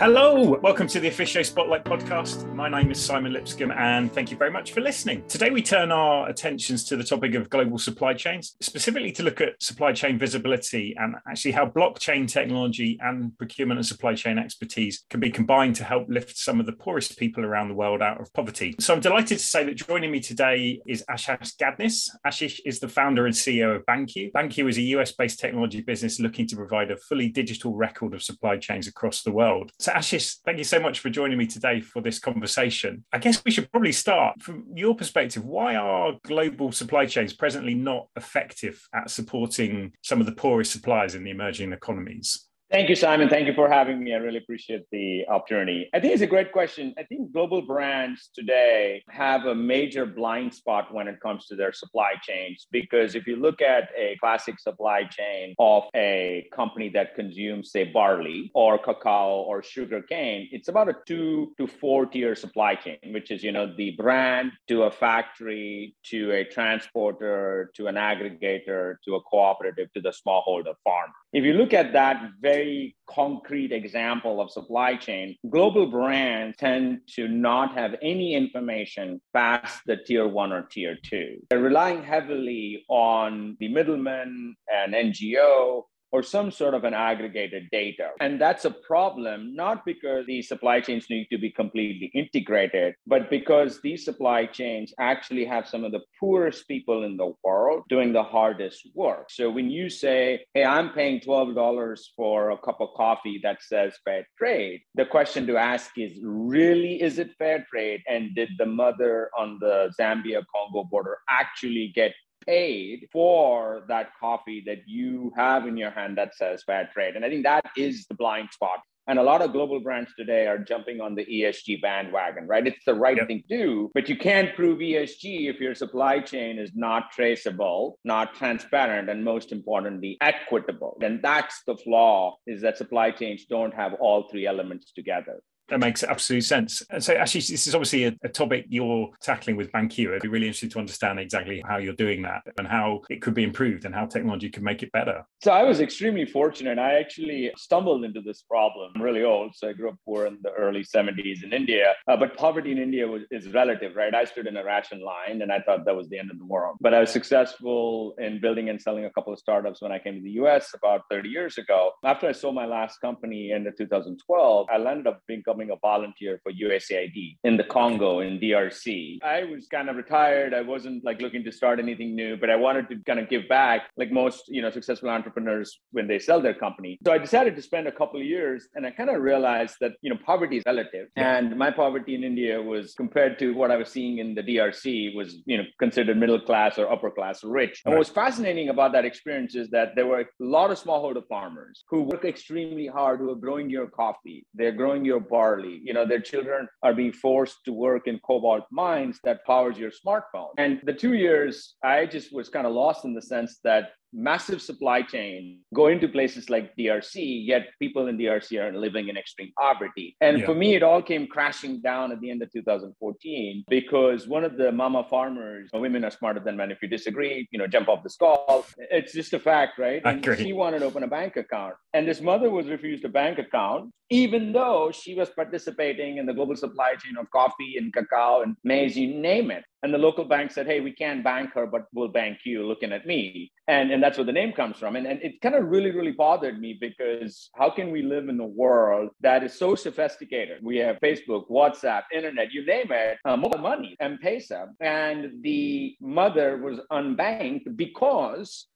Hello, welcome to the Officio Spotlight podcast. My name is Simon Lipscomb and thank you very much for listening. Today we turn our attentions to the topic of global supply chains, specifically to look at supply chain visibility and actually how blockchain technology and procurement and supply chain expertise can be combined to help lift some of the poorest people around the world out of poverty. So I'm delighted to say that joining me today is Ashish Gadnis. Ashish is the founder and CEO of BanQu. BanQu is a US-based technology business looking to provide a fully digital record of supply chains across the world. So Ashish, thank you so much for joining me today for this conversation. I guess we should probably start from your perspective. Why are global supply chains presently not effective at supporting some of the poorest suppliers in the emerging economies? Thank you, Simon. Thank you for having me. I really appreciate the opportunity. I think it's a great question. I think global brands today have a major blind spot when it comes to their supply chains, because if you look at a classic supply chain of a company that consumes, say, barley or cacao or sugar cane, it's about a 2 to 4 tier supply chain, which is, the brand to a factory, to a transporter, to an aggregator, to a cooperative, to the smallholder farmer. If you look at that very concrete example of supply chain, global brands tend to not have any information past the tier 1 or tier 2. They're relying heavily on the middleman, an NGO, or some sort of an aggregated data. And that's a problem, not because these supply chains need to be completely integrated, but because these supply chains actually have some of the poorest people in the world doing the hardest work. So when you say, hey, I'm paying $12 for a cup of coffee that says fair trade, the question to ask is, really, is it fair trade? And did the mother on the Zambia-Congo border actually get paid for that coffee that you have in your hand that says fair trade? And I think that is the blind spot. And a lot of global brands today are jumping on the ESG bandwagon, right? It's the right thing to do, but you can't prove ESG if your supply chain is not traceable, not transparent, and most importantly, equitable. And that's the flaw, is that supply chains don't have all three elements together. That makes absolute sense. And so actually, this is obviously a topic you're tackling with BanQu. I'd be really interested to understand exactly how you're doing that and how it could be improved and how technology can make it better. So I was extremely fortunate. I actually stumbled into this problem. I'm really old, so I grew up poor in the early 70s in India. But poverty in India is relative, right? I stood in a ration line and I thought that was the end of the world. But I was successful in building and selling a couple of startups when I came to the US about 30 years ago. After I sold my last company in 2012, I landed up becoming a volunteer for USAID in the Congo, in DRC. I was kind of retired. I wasn't looking to start anything new, but I wanted to kind of give back like most, successful entrepreneurs when they sell their company. So I decided to spend a couple of years, and I kind of realized that, poverty is relative. And my poverty in India was, compared to what I was seeing in the DRC, was, considered middle class or upper class rich. And what was fascinating about that experience is that there were a lot of smallholder farmers who work extremely hard, who are growing your coffee, they're growing your barley. Their children are being forced to work in cobalt mines that powers your smartphone. And the 2 years, I just was kind of lost in the sense that massive supply chain go into places like DRC, yet people in DRC are living in extreme poverty. And for me, it all came crashing down at the end of 2014 because one of the mama farmers, women are smarter than men. If you disagree, jump off the stall. It's just a fact, right? And she wanted to open a bank account. And this mother was refused a bank account, even though she was participating in the global supply chain of coffee and cacao and maize, you name it. And the local bank said, hey, we can't bank her, but we'll bank you, looking at me. And that's where the name comes from. And it kind of really, really bothered me, because how can we live in a world that is so sophisticated? We have Facebook, WhatsApp, internet, you name it, mobile money, M-Pesa. And the mother was unbanked because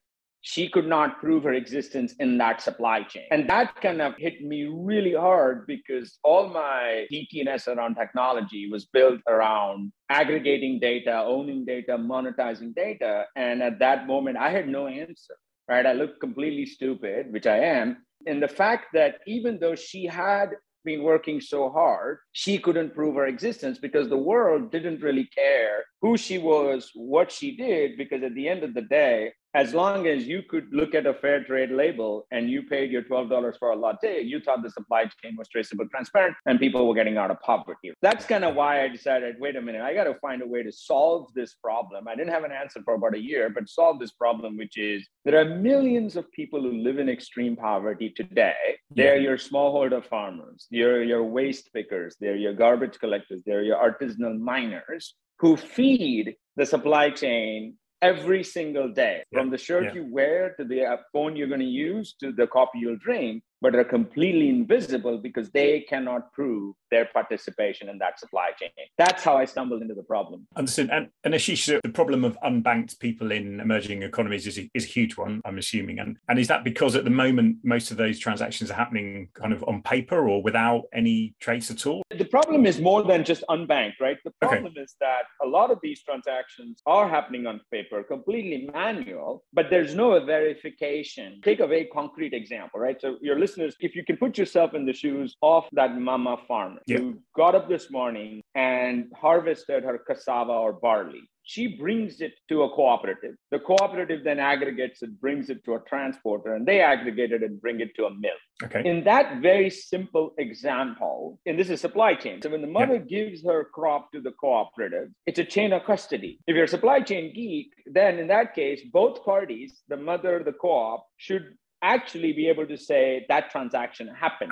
she could not prove her existence in that supply chain. And that kind of hit me really hard, because all my geekiness around technology was built around aggregating data, owning data, monetizing data. And at that moment, I had no answer, right? I looked completely stupid, which I am. And the fact that even though she had been working so hard, she couldn't prove her existence because the world didn't really care who she was, what she did, because at the end of the day, As long as you could look at a fair trade label and you paid your $12 for a latte, you thought the supply chain was traceable, transparent, and people were getting out of poverty. That's kind of why I decided, wait a minute, I got to find a way to solve this problem. I didn't have an answer for about a year, but solve this problem, which is there are millions of people who live in extreme poverty today. They're your smallholder farmers, they're your waste pickers, they're your garbage collectors, they're your artisanal miners who feed the supply chain every single day, from the shirt you wear to the phone you're going to use to the coffee you'll drink, but are completely invisible because they cannot prove their participation in that supply chain. That's how I stumbled into the problem. Understood. And Ashish, the problem of unbanked people in emerging economies is a huge one, I'm assuming. And is that because at the moment, most of those transactions are happening kind of on paper or without any trace at all? The problem is more than just unbanked, right? The problem is that a lot of these transactions are happening on paper, completely manual, but there's no verification. Take a very concrete example, right? So your listeners, if you can put yourself in the shoes of that mama farmer who got up this morning and harvested her cassava or barley. She brings it to a cooperative. The cooperative then aggregates it, brings it to a transporter, and they aggregate it and bring it to a mill. In that very simple example, and this is supply chain. So when the mother gives her crop to the cooperative, it's a chain of custody. If you're a supply chain geek, then in that case, both parties, the mother, the co-op, should actually be able to say that transaction happened.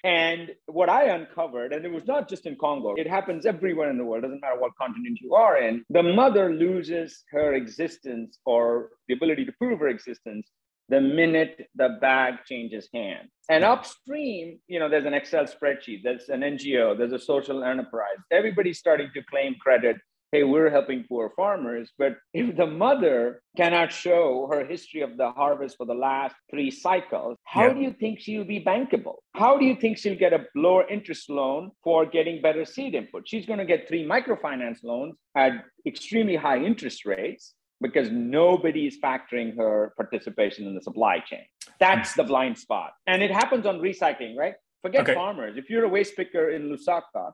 And what I uncovered, and it was not just in Congo, it happens everywhere in the world, doesn't matter what continent you are in, the mother loses her existence or the ability to prove her existence the minute the bag changes hands. And upstream, there's an Excel spreadsheet, there's an NGO, there's a social enterprise. Everybody's starting to claim credit. Hey, we're helping poor farmers. But if the mother cannot show her history of the harvest for the last 3 cycles, how do you think she'll be bankable? How do you think she'll get a lower interest loan for getting better seed input? She's going to get 3 microfinance loans at extremely high interest rates because nobody is factoring her participation in the supply chain. That's the blind spot. And it happens on recycling, right? Forget farmers. If you're a waste picker in Lusaka,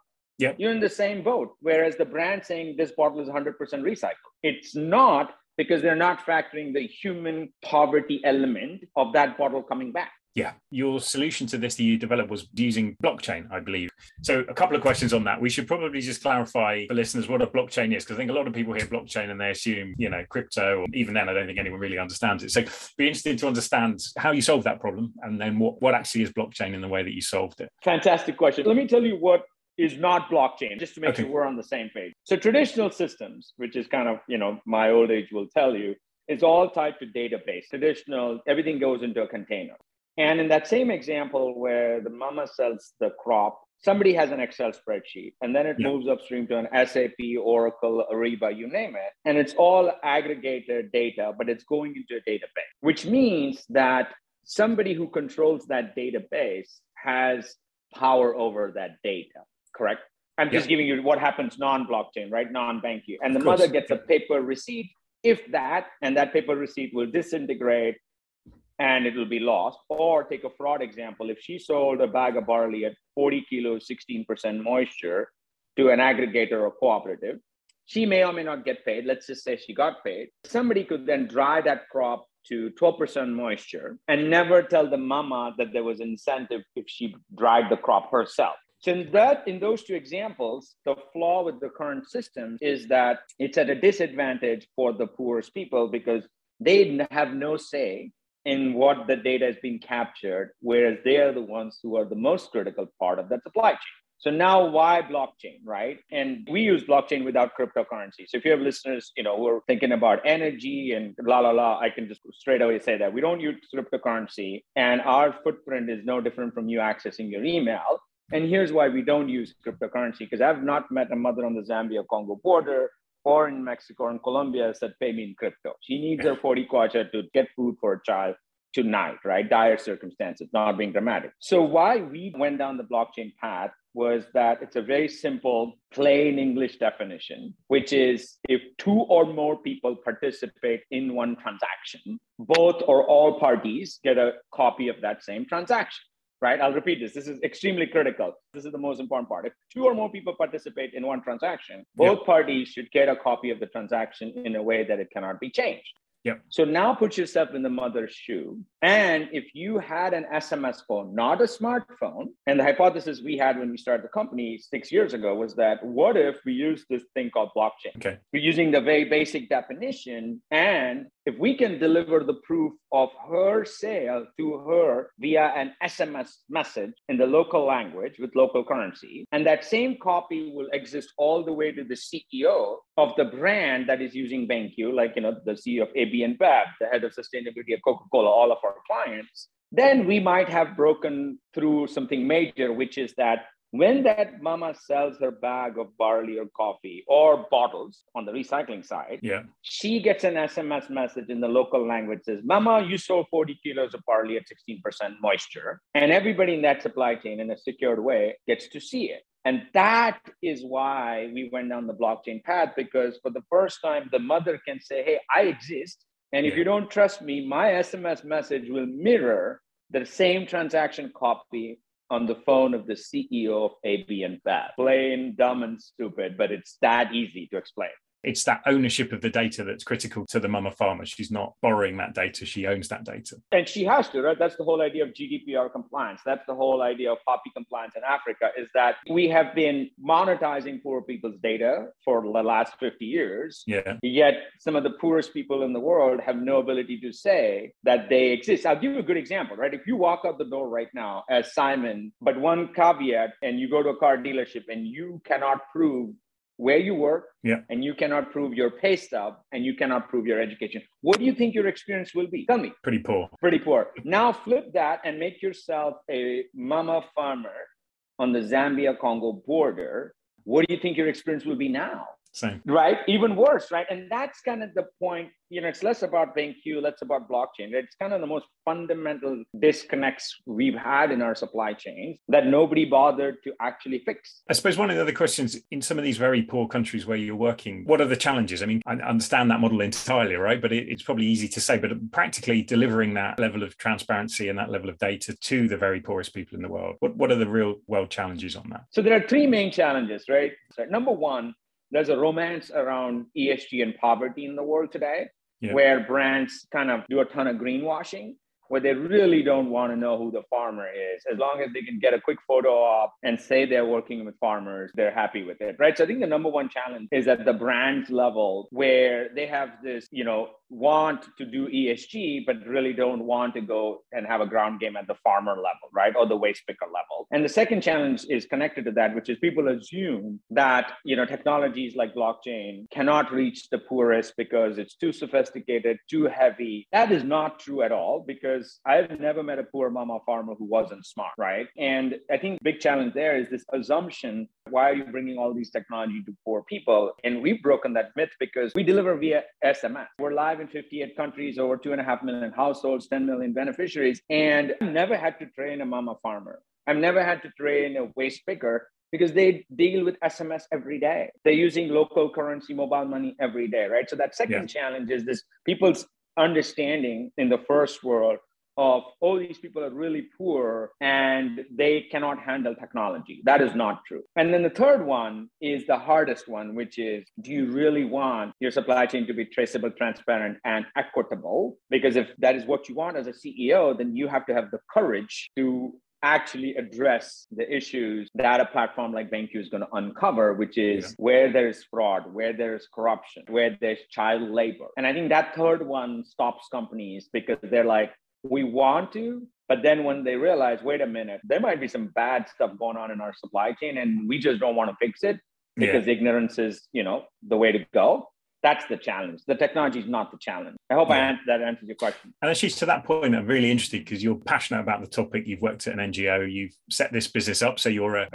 you're in the same boat, whereas the brand saying this bottle is 100% recycled. It's not, because they're not factoring the human poverty element of that bottle coming back. Your solution to this that you developed was using blockchain, I believe. So a couple of questions on that. We should probably just clarify for listeners what a blockchain is, because I think a lot of people hear blockchain and they assume, crypto, or even then, I don't think anyone really understands it. So be interested to understand how you solved that problem, and then what actually is blockchain in the way that you solved it. Fantastic question. Let me tell you what is not blockchain, just to make sure we're on the same page. So traditional systems, which is kind of, my old age will tell you, it's all tied to database. Traditional, everything goes into a container. And in that same example where the mama sells the crop, somebody has an Excel spreadsheet, and then it moves upstream to an SAP, Oracle, Ariba, you name it. And it's all aggregated data, but it's going into a database, which means that somebody who controls that database has power over that data. Correct? I'm just giving you what happens non-blockchain, right? Non-BanQu. And the mother gets a paper receipt, and that paper receipt will disintegrate and it will be lost. Or take a fraud example. If she sold a bag of barley at 40 kilos, 16% moisture to an aggregator or cooperative, she may or may not get paid. Let's just say she got paid. Somebody could then dry that crop to 12% moisture and never tell the mama that there was incentive if she dried the crop herself. So in those 2 examples, the flaw with the current system is that it's at a disadvantage for the poorest people because they have no say in what the data is being captured, whereas they are the ones who are the most critical part of that supply chain. So now why blockchain, right? And we use blockchain without cryptocurrency. So if you have listeners, who are thinking about energy and I can just straight away say that we don't use cryptocurrency, and our footprint is no different from you accessing your email. And here's why we don't use cryptocurrency, because I've not met a mother on the Zambia-Congo border or in Mexico or in Colombia said, pay me in crypto. She needs her 40 kwacha to get food for a child tonight, right? Dire circumstances, not being dramatic. So why we went down the blockchain path was that it's a very simple, plain English definition, which is if 2 or more people participate in one transaction, both or all parties get a copy of that same transaction. Right? I'll repeat this. This is extremely critical. This is the most important part. If 2 or more people participate in one transaction, both parties should get a copy of the transaction in a way that it cannot be changed. Yep. So now put yourself in the mother's shoe. And if you had an SMS phone, not a smartphone, and the hypothesis we had when we started the company 6 years ago was that what if we use this thing called blockchain? Okay. We're using the very basic definition. And if we can deliver the proof of her sale to her via an SMS message in the local language with local currency, and that same copy will exist all the way to the CEO of the brand that is using BanQu, like, the CEO of AB and Bev, the head of sustainability at Coca-Cola, all of our clients, then we might have broken through something major, which is that when that mama sells her bag of barley or coffee or bottles on the recycling side, she gets an SMS message in the local language says, Mama, you sold 40 kilos of barley at 16% moisture. And everybody in that supply chain in a secured way gets to see it. And that is why we went down the blockchain path, because for the first time, the mother can say, hey, I exist. And if you don't trust me, my SMS message will mirror the same transaction copy on the phone of the CEO of AB and Bev. Plain, dumb, and stupid, but it's that easy to explain. It's that ownership of the data that's critical to the mama farmer. She's not borrowing that data. She owns that data. And she has to, right? That's the whole idea of GDPR compliance. That's the whole idea of POPI compliance in Africa, is that we have been monetizing poor people's data for the last 50 years. Yet some of the poorest people in the world have no ability to say that they exist. I'll give you a good example, right? If you walk out the door right now as Simon, but one caveat, and you go to a car dealership and you cannot prove where you work, and you cannot prove your pay stub, and you cannot prove your education, what do you think your experience will be? Tell me. Pretty poor. Pretty poor. Now flip that and make yourself a mama farmer on the Zambia-Congo border. What do you think your experience will be now? Same. Right? Even worse, right? And that's kind of the point. It's less about BanQu, less about blockchain. It's kind of the most fundamental disconnects we've had in our supply chains that nobody bothered to actually fix. I suppose one of the other questions, in some of these very poor countries where you're working, what are the challenges? I mean, I understand that model entirely, right? But it's probably easy to say, but practically delivering that level of transparency and that level of data to the very poorest people in the world, what are the real world challenges on that? So there are three main challenges, right? So number one, there's a romance around ESG and poverty in the world today, where brands kind of do a ton of greenwashing, where they really don't want to know who the farmer is. As long as they can get a quick photo op and say they're working with farmers, they're happy with it, right? So I think the number one challenge is at the brand level, where they have this, want to do ESG, but really don't want to go and have a ground game at the farmer level, right? Or the waste picker level. And the second challenge is connected to that, which is people assume that, technologies like blockchain cannot reach the poorest because it's too sophisticated, too heavy. That is not true at all, because I've never met a poor mama farmer who wasn't smart, right? And I think the big challenge there is this assumption, why are you bringing all these technology to poor people? And we've broken that myth because we deliver via SMS. We're live in 58 countries, over 2.5 million households, 10 million beneficiaries. And I've never had to train a mama farmer. I've never had to train a waste picker, because they deal with SMS every day. They're using local currency, mobile money every day, right? So that second challenge is this people's understanding in the first world of, oh, these people are really poor and they cannot handle technology. That is not true. And then the third one is the hardest one, which is, do you really want your supply chain to be traceable, transparent, and equitable? Because if that is what you want as a CEO, then you have to have the courage to actually address the issues that a platform like BanQu is going to uncover, which is where there's fraud, where there's corruption, where there's child labor. And I think that third one stops companies, because they're like, we want to, but then when they realize, wait a minute, there might be some bad stuff going on in our supply chain and we just don't want to fix it because ignorance is, the way to go. That's the challenge. The technology is not the challenge. I hope that answers your question. And Ashish, to that point, I'm really interested because you're passionate about the topic. You've worked at an NGO. You've set this business up. So you're, a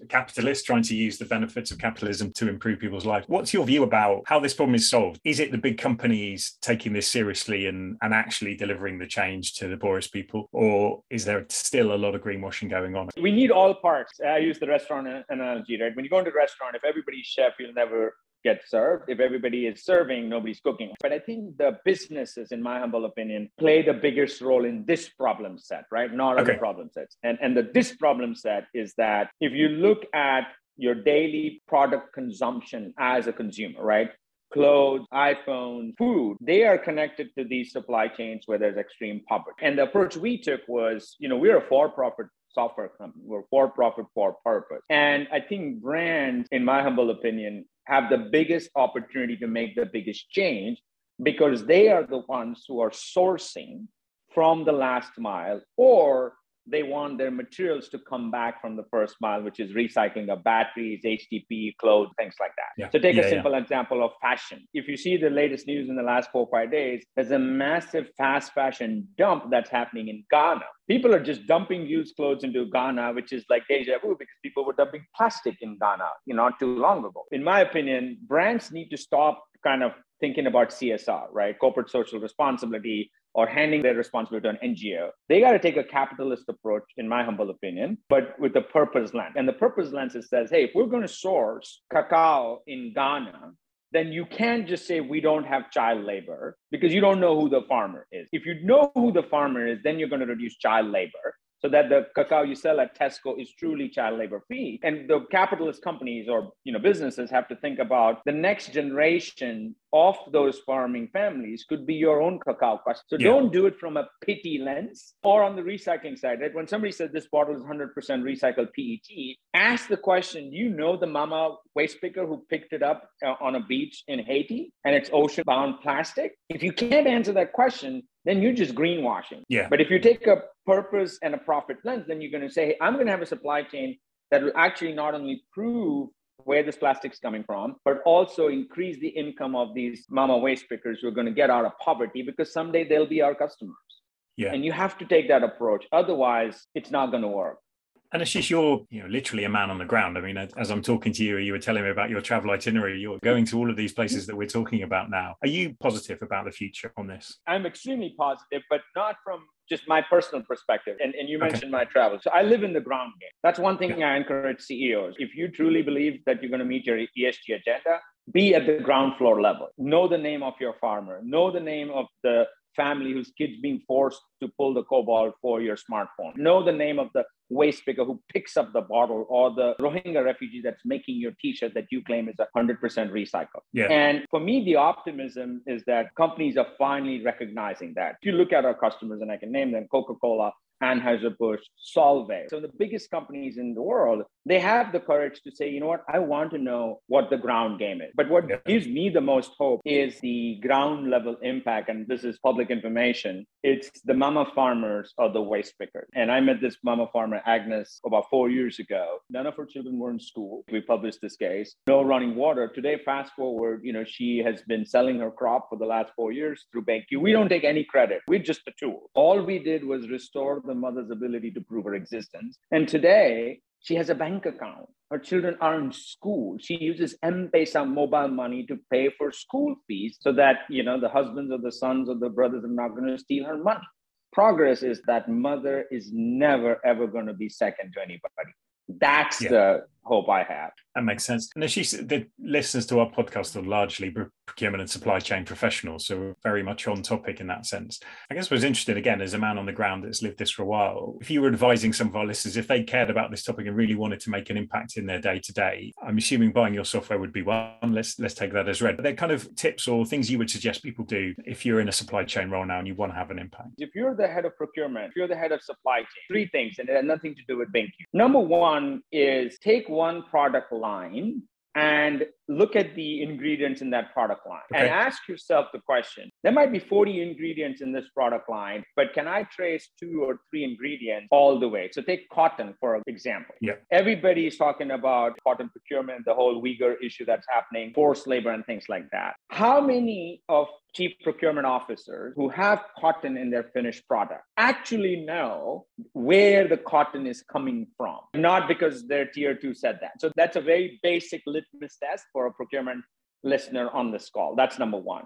capitalist trying to use the benefits of capitalism to improve people's lives. What's your view about how this problem is solved? Is it the big companies taking this seriously and actually delivering the change to the poorest people? Or is there still a lot of greenwashing going on? We need all parts. I use the restaurant analogy, right? When you go into a restaurant, if everybody's chef, you'll never get served. If everybody is serving, nobody's cooking. But I think the businesses, in my humble opinion, play the biggest role in this problem set, right? Not other problem sets. And this problem set is that if you look at your daily product consumption as a consumer, right? clothes, iPhones, food, they are connected to these supply chains where there's extreme poverty. And the approach we took was, we're a for-profit software company. We're for-profit for purpose. And I think brands, in my humble opinion, have the biggest opportunity to make the biggest change because they are the ones who are sourcing from the last mile, or they want their materials to come back from the first mile, which is recycling of batteries, HTP, clothes, things like that. Yeah. So take a simple example of fashion. If you see the latest news in the last 4 or 5 days, there's a massive fast fashion dump that's happening in Ghana. People are just dumping used clothes into Ghana, which is like deja vu because people were dumping plastic in Ghana, not too long ago. In my opinion, brands need to stop kind of thinking about CSR, right? Corporate social responsibility, or handing their responsibility to an NGO. They got to take a capitalist approach, in my humble opinion, but with a purpose lens. And the purpose lens says, hey, if we're going to source cacao in Ghana, then you can't just say we don't have child labor because you don't know who the farmer is. If you know who the farmer is, then you're going to reduce child labor, so that the cacao you sell at Tesco is truly child labor free. And the capitalist companies or businesses have to think about the next generation of those farming families could be your own cacao customer. So don't do it from a pity lens. Or on the recycling side, right? When somebody says this bottle is 100% recycled PET, ask the question, the mama waste picker who picked it up on a beach in Haiti and it's ocean-bound plastic? If you can't answer that question, then you're just greenwashing. Yeah. But if you take a purpose and a profit lens, then you're going to say, hey, I'm going to have a supply chain that will actually not only prove where this plastic's coming from, but also increase the income of these mama waste pickers who are going to get out of poverty because someday they'll be our customers. Yeah. And you have to take that approach. Otherwise, it's not going to work. And Ashish, you're literally a man on the ground. I mean, as I'm talking to you, you were telling me about your travel itinerary. You're going to all of these places that we're talking about now. Are you positive about the future on this? I'm extremely positive, but not from just my personal perspective. And you mentioned my travel. So I live in the ground game. That's one thing I encourage CEOs. If you truly believe that you're going to meet your ESG agenda, be at the ground floor level. Know the name of your farmer. Know the name of the family whose kids being forced to pull the cobalt for your smartphone. Know the name of the waste picker who picks up the bottle, or the Rohingya refugee that's making your t-shirt that you claim is 100% recycled. Yeah. And for me, the optimism is that companies are finally recognizing that. If you look at our customers, and I can name them, Coca-Cola, Anheuser-Busch, Solvay. So the biggest companies in the world, they have the courage to say, I want to know what the ground game is. But what gives me the most hope is the ground level impact. And this is public information. It's the mama farmers or the waste pickers. And I met this mama farmer, Agnes, about 4 years ago. None of her children were in school. We published this case. No running water. Today, fast forward, she has been selling her crop for the last 4 years through BanQu. We don't take any credit. We're just a tool. All we did was restore the mother's ability to prove her existence. And today, she has a bank account. Her children are in school. She uses M-Pesa mobile money to pay for school fees so that, the husbands or the sons or the brothers are not going to steal her money. Progress is that mother is never, ever going to be second to anybody. That's the hope I have. That makes sense. And Ashish, the listeners to our podcast are largely procurement and supply chain professionals, so we're very much on topic in that sense. I guess I was interested, again, as a man on the ground that's lived this for a while, if you were advising some of our listeners, if they cared about this topic and really wanted to make an impact in their day-to-day, I'm assuming buying your software would be one. Let's take that as read. But they're kind of tips or things you would suggest people do if you're in a supply chain role now and you want to have an impact. If you're the head of procurement, if you're the head of supply chain, 3 things, and it has nothing to do with BanQu. Number 1 is take one product line and look at the ingredients in that product line and ask yourself the question, there might be 40 ingredients in this product line, but can I trace 2 or 3 ingredients all the way? So take cotton, for example. Yeah. Everybody is talking about cotton procurement, the whole Uyghur issue that's happening, forced labor and things like that. How many of chief procurement officers who have cotton in their finished product actually know where the cotton is coming from? Not because their tier 2 said that. So that's a very basic litmus test for a procurement listener on this call. That's number 1.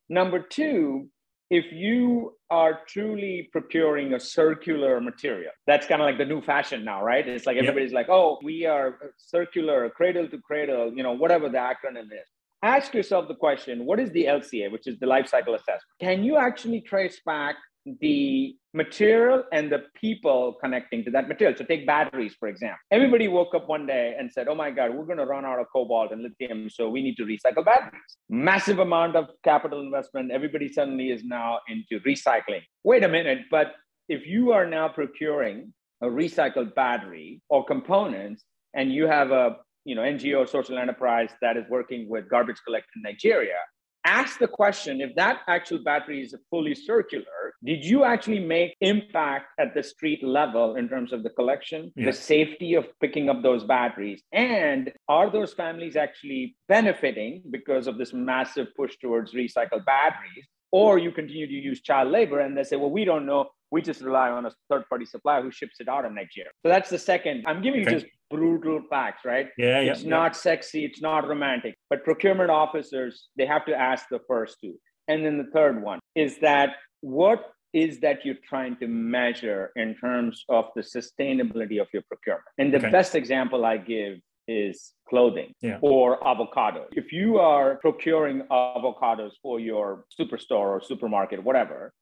Number 2, if you are truly procuring a circular material, that's kind of like the new fashion now, right? It's like everybody's like, oh, we are circular, cradle to cradle, whatever the acronym is. Ask yourself the question, what is the LCA, which is the life cycle assessment? Can you actually trace back the material and the people connecting to that material. So take batteries, for example. Everybody woke up one day and said, oh my God, we're going to run out of cobalt and lithium, so we need to recycle batteries. Massive amount of capital investment. Everybody suddenly is now into recycling. Wait a minute, but if you are now procuring a recycled battery or components, and you have a NGO social enterprise that is working with garbage collector in Nigeria, ask the question, if that actual battery is fully circular, did you actually make impact at the street level in terms of the collection, the safety of picking up those batteries? And are those families actually benefiting because of this massive push towards recycled batteries? Or you continue to use child labor and they say, well, we don't know. We just rely on a third-party supplier who ships it out of Nigeria. So that's the second. I'm giving you just brutal facts, right? It's not sexy. It's not romantic. But procurement officers, they have to ask the first two. And then the third one is that what is that you're trying to measure in terms of the sustainability of your procurement? And the best example I give is clothing or avocado. If you are procuring avocados for your superstore or supermarket, whatever,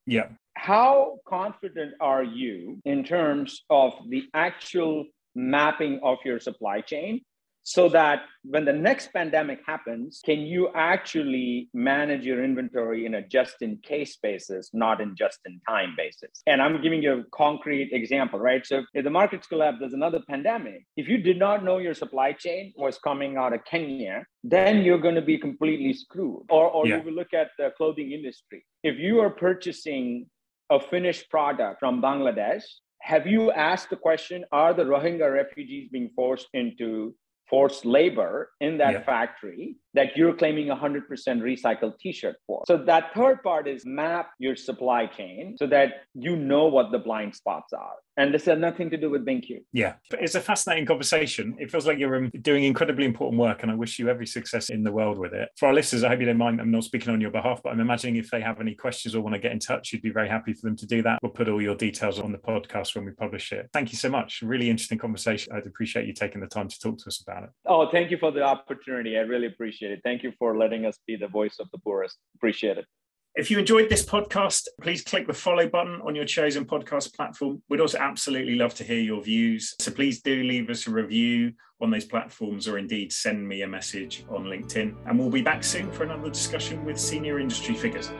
how confident are you in terms of the actual mapping of your supply chain so that when the next pandemic happens, can you actually manage your inventory in a just-in-case basis, not in just-in-time basis? And I'm giving you a concrete example, right? So if the markets collapse, there's another pandemic. If you did not know your supply chain was coming out of Kenya, then you're going to be completely screwed. Or you will look at the clothing industry. If you are purchasing a finished product from Bangladesh, have you asked the question, are the Rohingya refugees being forced into forced labor in that factory that you're claiming 100% recycled t-shirt for? So that third part is map your supply chain so that you know what the blind spots are. And this has nothing to do with BanQu. Yeah, it's a fascinating conversation. It feels like you're doing incredibly important work, and I wish you every success in the world with it. For our listeners, I hope you don't mind, I'm not speaking on your behalf, but I'm imagining if they have any questions or want to get in touch, you'd be very happy for them to do that. We'll put all your details on the podcast when we publish it. Thank you so much. Really interesting conversation. I'd appreciate you taking the time to talk to us about it. Oh, thank you for the opportunity. I really appreciate it. Thank you for letting us be the voice of the poorest. Appreciate it. If you enjoyed this podcast, please click the follow button on your chosen podcast platform. We'd also absolutely love to hear your views. So please do leave us a review on those platforms, or indeed send me a message on LinkedIn. And we'll be back soon for another discussion with senior industry figures.